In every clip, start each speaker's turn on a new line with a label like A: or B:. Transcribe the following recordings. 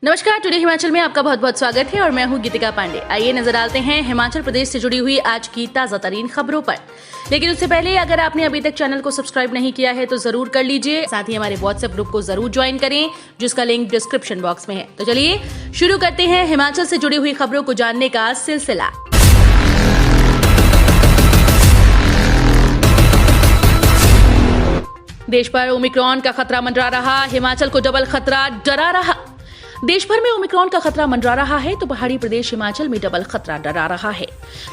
A: नमस्कार, टुडे हिमाचल में आपका बहुत बहुत स्वागत है और मैं हूं गीतिका पांडे। आइए नजर डालते हैं हिमाचल प्रदेश से जुड़ी हुई आज की ताजा तरीन खबरों पर। लेकिन उससे पहले अगर आपने अभी तक चैनल को सब्सक्राइब नहीं किया है तो जरूर कर लीजिए। साथ ही हमारे व्हाट्सएप ग्रुप को जरूर ज्वाइन करें, जिसका लिंक डिस्क्रिप्शन बॉक्स में है। तो चलिए शुरू करते हैं हिमाचल से जुड़ी हुई खबरों को जानने का सिलसिला। देश पर ओमिक्रॉन का खतरा मंडरा रहा, हिमाचल को डबल खतरा डरा रहा। देश भर में ओमिक्रॉन का खतरा मंडरा रहा है तो पहाड़ी प्रदेश हिमाचल में डबल खतरा डरा रहा है।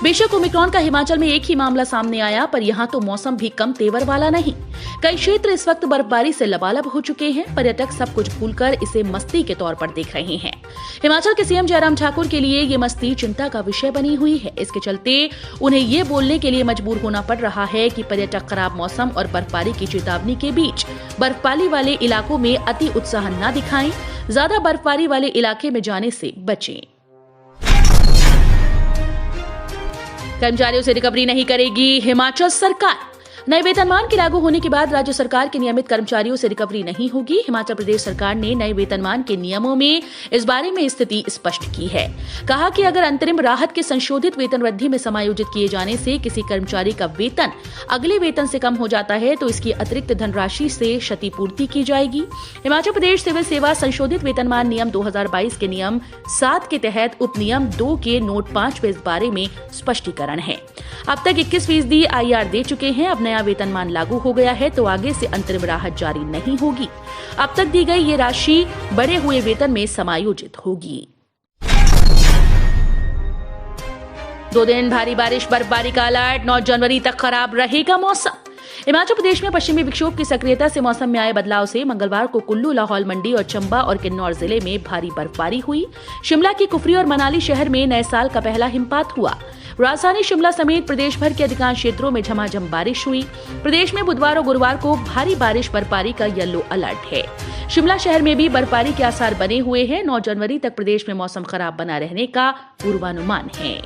A: बेशक ओमिक्रॉन का हिमाचल में एक ही मामला सामने आया, पर यहाँ तो मौसम भी कम तेवर वाला नहीं। कई क्षेत्र इस वक्त बर्फबारी से लबालब हो चुके हैं। पर्यटक सब कुछ भूलकर इसे मस्ती के तौर पर देख रहे हैं। हिमाचल के सीएम जयराम ठाकुर के लिए ये मस्ती चिंता का विषय बनी हुई है। इसके चलते उन्हें ये बोलने के लिए मजबूर होना पड़ रहा है कि पर्यटक खराब मौसम और बर्फबारी की चेतावनी के बीच बर्फबारी वाले इलाकों में अति उत्साह न दिखाएं, ज्यादा बर्फबारी वाले इलाके में जाने से बचें। कर्मचारियों से रिकवरी नहीं करेगी हिमाचल सरकार। नए वेतनमान के लागू होने के बाद राज्य सरकार के नियमित कर्मचारियों से रिकवरी नहीं होगी। हिमाचल प्रदेश सरकार ने नए वेतनमान के नियमों में इस बारे में स्थिति स्पष्ट की है। कहा कि अगर अंतरिम राहत के संशोधित वेतन वृद्धि में समायोजित किए जाने से किसी कर्मचारी का वेतन अगले वेतन से कम हो जाता है तो इसकी अतिरिक्त धनराशि से क्षतिपूर्ति की जाएगी। हिमाचल प्रदेश सिविल सेवा संशोधित वेतनमान नियम 2022 के नियम 7 के तहत उप नियम 2 के नोट 5 में इस बारे में स्पष्टीकरण है। अब तक 21% IR दे चुके हैं। अब नया वेतनमान लागू हो गया है तो आगे से अंतरिम राहत जारी नहीं होगी। अब तक दी गई ये राशि बढ़े हुए वेतन में समायोजित होगी। 2 दिन भारी बारिश बर्फबारी का अलर्ट, 9 जनवरी तक खराब रहेगा मौसम। हिमाचल प्रदेश में पश्चिमी विक्षोभ की सक्रियता से मौसम में आए बदलाव से मंगलवार को कुल्लू, लाहौल, मंडी और चंबा और किन्नौर जिले में भारी बर्फबारी हुई। शिमला की कुफरी और मनाली शहर में नए साल का पहला हिमपात हुआ। राजधानी शिमला समेत प्रदेश भर के अधिकांश क्षेत्रों में झमाझम बारिश हुई। प्रदेश में बुधवार और गुरुवार को भारी बारिश बर्फबारी का येलो अलर्ट है। शिमला शहर में भी बर्फबारी के आसार बने हुए हैं। 9 जनवरी तक प्रदेश में मौसम खराब बना रहने का पूर्वानुमान है।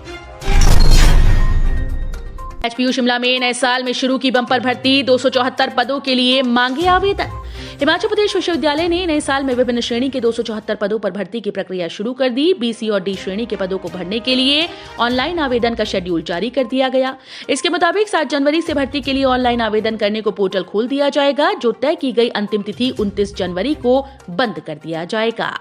A: HPU शिमला में नए साल में शुरू की बम्पर भर्ती, 274 पदों के लिए मांगे आवेदन। हिमाचल प्रदेश विश्वविद्यालय ने नए साल में विभिन्न श्रेणी के 274 पदों पर भर्ती की प्रक्रिया शुरू कर दी। BC और D श्रेणी के पदों को भरने के लिए ऑनलाइन आवेदन का शेड्यूल जारी कर दिया गया। इसके मुताबिक 7 जनवरी से भर्ती के लिए ऑनलाइन आवेदन करने को पोर्टल खोल दिया जाएगा, जो तय की गई अंतिम तिथि 29 जनवरी को बंद कर दिया जाएगा।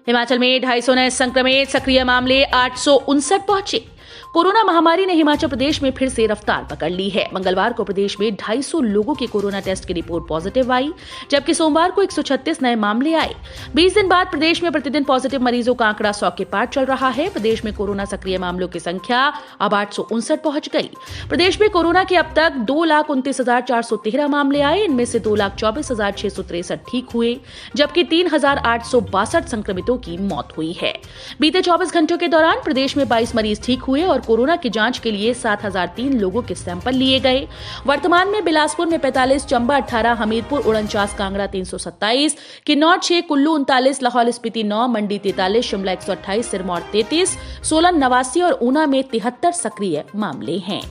A: हिमाचल में 250 नए संक्रमित, सक्रिय मामले 859 पहुंचे। कोरोना महामारी ने हिमाचल प्रदेश में फिर से रफ्तार पकड़ ली है। मंगलवार को प्रदेश में 250 लोगों के कोरोना टेस्ट की रिपोर्ट पॉजिटिव आई, जबकि सोमवार को 136 नए मामले आए। 20 दिन बाद प्रदेश में प्रतिदिन पॉजिटिव मरीजों का आंकड़ा 100 के पार चल रहा है। प्रदेश में कोरोना सक्रिय मामलों की संख्या अब 859 पहुंच गई। प्रदेश में कोरोना के अब तक 2,29,413 मामले आए। इनमें से 2,24,663 ठीक हुए, जबकि 3,862 संक्रमितों की मौत हुई है। बीते 24 घंटों के दौरान प्रदेश में 22 मरीज ठीक हुए और कोरोना की जांच के लिए 7,003 लोगों के सैंपल लिए गए। वर्तमान में बिलासपुर में 45, चंबा 18, हमीरपुर 49, कांगड़ा 327, किन्नौर 6, कुल्लू 39, लाहौल स्पीति 9, मंडी 43, शिमला 128, सिरमौर 33, सोलन 89 और ऊना में 73 सक्रिय मामले हैं।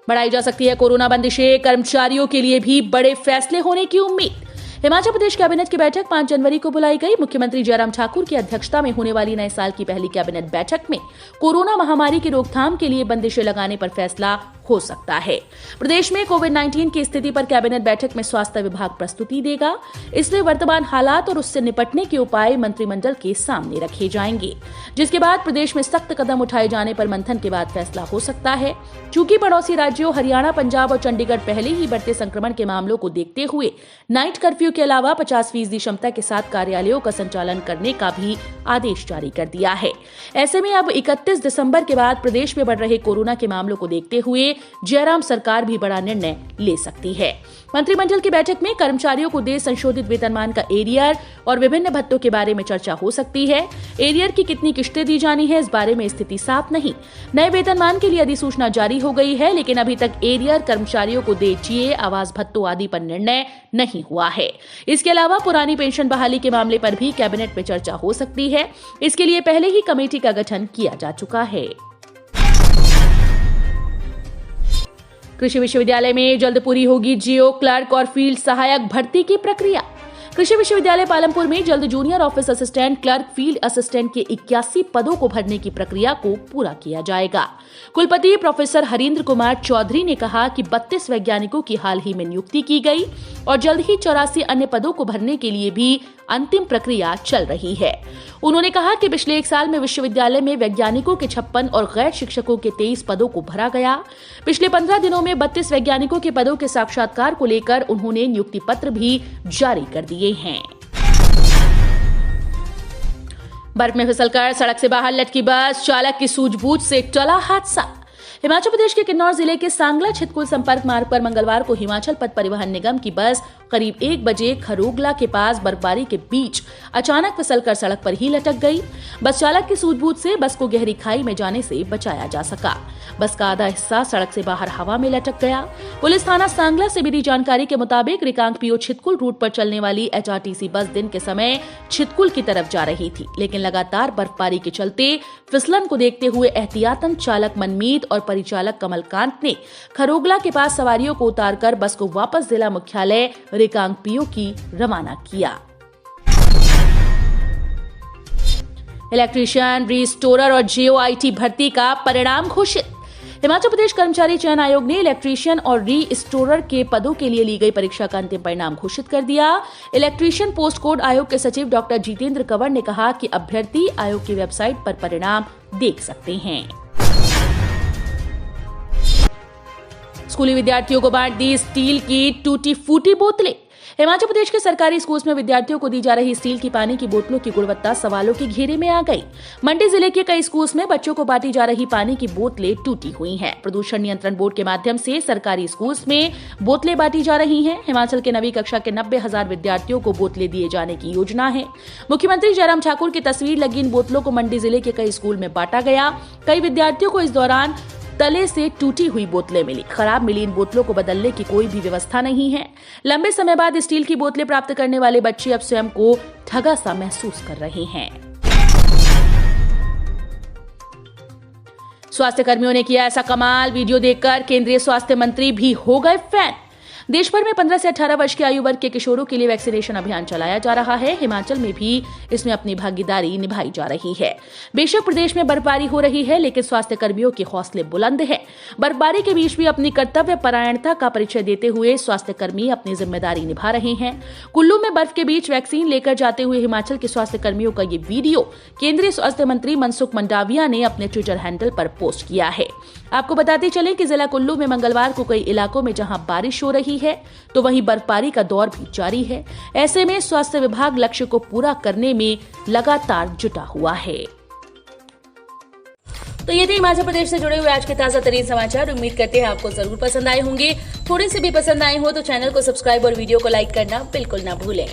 A: बढ़ाई जा सकती है कोरोना बंदिशें, कर्मचारियों के लिए भी बड़े फैसले होने की उम्मीद। हिमाचल प्रदेश कैबिनेट की बैठक 5 जनवरी को बुलाई गई। मुख्यमंत्री जयराम ठाकुर की अध्यक्षता में होने वाली नए साल की पहली कैबिनेट बैठक में कोरोना महामारी की रोकथाम के लिए बंदिशें लगाने पर फैसला हो सकता है। प्रदेश में कोविड-19 की स्थिति पर कैबिनेट बैठक में स्वास्थ्य विभाग प्रस्तुति देगा। इसमें वर्तमान हालात और उससे निपटने के उपाय मंत्रिमंडल के सामने रखे जाएंगे, जिसके बाद प्रदेश में सख्त कदम उठाए जाने पर मंथन के बाद फैसला हो सकता है। चूंकि पड़ोसी राज्यों हरियाणा, पंजाब और चंडीगढ़ पहले ही बढ़ते संक्रमण के मामलों को देखते हुए नाइट कर्फ्यू के अलावा 50% क्षमता के साथ कार्यालयों का संचालन करने का भी आदेश जारी कर दिया है। ऐसे में अब 31 दिसंबर के बाद प्रदेश में बढ़ रहे कोरोना के मामलों को देखते हुए जयराम सरकार भी बड़ा निर्णय ले सकती है। मंत्रिमंडल की बैठक में कर्मचारियों को दे संशोधित वेतनमान का एरियर और विभिन्न भत्तों के बारे में चर्चा हो सकती है। एरियर की कितनी किश्तें दी जानी है, इस बारे में स्थिति साफ नहीं। नए वेतनमान के लिए अधिसूचना जारी हो गई है, लेकिन अभी तक एरियर, कर्मचारियों को दे GA, आवास भत्तों आदि पर निर्णय नहीं हुआ है। इसके अलावा पुरानी पेंशन बहाली के मामले पर भी कैबिनेट में चर्चा हो सकती है। इसके लिए पहले ही कमेटी का गठन किया जा चुका है। कृषि विश्वविद्यालय में जल्द पूरी होगी जीओ क्लर्क और फील्ड सहायक भर्ती की प्रक्रिया। कृषि विश्वविद्यालय पालमपुर में जल्द junior office assistant, clerk, field assistant के 81 पदों को भरने की प्रक्रिया को पूरा किया जाएगा। कुलपति प्रोफेसर हरींद्र कुमार चौधरी ने कहा कि 32 वैज्ञानिकों की हाल ही में नियुक्ति की गई और जल्द ही 84 अन्य पदों को भरने के लिए भी अंतिम प्रक्रिया चल रही है। उन्होंने कहा कि पिछले 1 साल में विश्वविद्यालय में वैज्ञानिकों के 56 और गैर शिक्षकों के 23 पदों को भरा गया। पिछले 15 दिनों में 32 वैज्ञानिकों के पदों के साक्षात्कार को लेकर उन्होंने नियुक्ति पत्र भी जारी कर दिए हैं। बर्फ में फिसलकर सड़क से बाहर लटकी बस, चालक की सूझबूझ से टला हादसा। हिमाचल प्रदेश के किन्नौर जिले के सांगला छितकुल संपर्क मार्ग पर मंगलवार को हिमाचल पथ परिवहन निगम की बस करीब 1 बजे खरोगला के पास बर्फबारी के बीच अचानक फिसलकर सड़क पर ही लटक गई। बस चालक की सूझबूझ से बस को गहरी खाई में जाने से बचाया जा सका। बस का आधा हिस्सा सड़क से बाहर हवा में लटक गया। पुलिस थाना सांगला से मिली जानकारी के मुताबिक रिकांगपिओ छितकुल रूट पर चलने वाली HRTC बस दिन के समय छितकुल की तरफ जा रही थी, लेकिन लगातार बर्फबारी के चलते फिसलन को देखते हुए एहतियातन चालक मनमीत और परिचालक कमलकांत ने खरोगला के पास सवारियों को उतारकर बस को वापस जिला मुख्यालय रिकांगपिओ की रवाना किया। इलेक्ट्रीशियन, रीस्टोरर और JOIT भर्ती का परिणाम घोषित। हिमाचल प्रदेश कर्मचारी चयन आयोग ने इलेक्ट्रीशियन और रीस्टोरर के पदों के लिए ली गई परीक्षा का अंतिम परिणाम घोषित कर दिया। इलेक्ट्रीशियन पोस्ट कोड आयोग के सचिव डॉक्टर जितेंद्र कंवर ने कहा कि अभ्यर्थी आयोग की वेबसाइट पर परिणाम देख सकते हैं। स्कूली विद्यार्थियों को बांट दी स्टील की टूटी फूटी बोतलें। हिमाचल प्रदेश के सरकारी स्कूल्स में विद्यार्थियों को दी जा रही स्टील की पानी की बोतलों की गुणवत्ता सवालों के घेरे में आ गई। मंडी जिले के कई स्कूल्स में बच्चों को बांटी जा रही पानी की बोतलें टूटी हुई हैं। प्रदूषण नियंत्रण बोर्ड के माध्यम से सरकारी स्कूल्स में बोतलें बांटी जा रही हैं। हिमाचल के 9वीं कक्षा के 90,000 विद्यार्थियों को बोतलें दिए जाने की योजना है। मुख्यमंत्री जयराम ठाकुर की तस्वीर लगी इन बोतलों को मंडी जिले के कई स्कूल में बांटा गया। कई विद्यार्थियों को इस दौरान तले से टूटी हुई बोतलें मिली। खराब मिली इन बोतलों को बदलने की कोई भी व्यवस्था नहीं है। लंबे समय बाद स्टील की बोतलें प्राप्त करने वाले बच्चे अब स्वयं को ठगा सा महसूस कर रहे हैं। स्वास्थ्य कर्मियों ने किया ऐसा कमाल, वीडियो देखकर केंद्रीय स्वास्थ्य मंत्री भी हो गए फैन। देश भर में 15 से 18 वर्ष की आयु वर्ग के किशोरों के लिए वैक्सीनेशन अभियान चलाया जा रहा है। हिमाचल में भी इसमें अपनी भागीदारी निभाई जा रही है। बेशक प्रदेश में बर्फबारी हो रही है, लेकिन स्वास्थ्य कर्मियों के हौसले बुलंद हैं। बर्फबारी के बीच भी अपनी कर्तव्य परायणता का परिचय देते हुए स्वास्थ्य कर्मी अपनी जिम्मेदारी निभा रहे हैं। कुल्लू में बर्फ के बीच वैक्सीन लेकर जाते हुए हिमाचल के स्वास्थ्य कर्मियों का ये वीडियो केंद्रीय स्वास्थ्य मंत्री मनसुख मंडाविया ने अपने ट्विटर हैंडल पर पोस्ट किया है। आपको बताते चलें कि जिला कुल्लू में मंगलवार को कई इलाकों में जहां बारिश हो रही है, तो वहीं बर्फबारी का दौर भी जारी है। ऐसे में स्वास्थ्य विभाग लक्ष्य को पूरा करने में लगातार जुटा हुआ है। तो ये थे हिमाचल प्रदेश से जुड़े हुए आज के ताजा तरीन समाचार। उम्मीद करते हैं आपको जरूर पसंद आए होंगे। थोड़े से भी पसंद आए हो तो चैनल को सब्सक्राइब और वीडियो को लाइक करना बिल्कुल ना भूलें।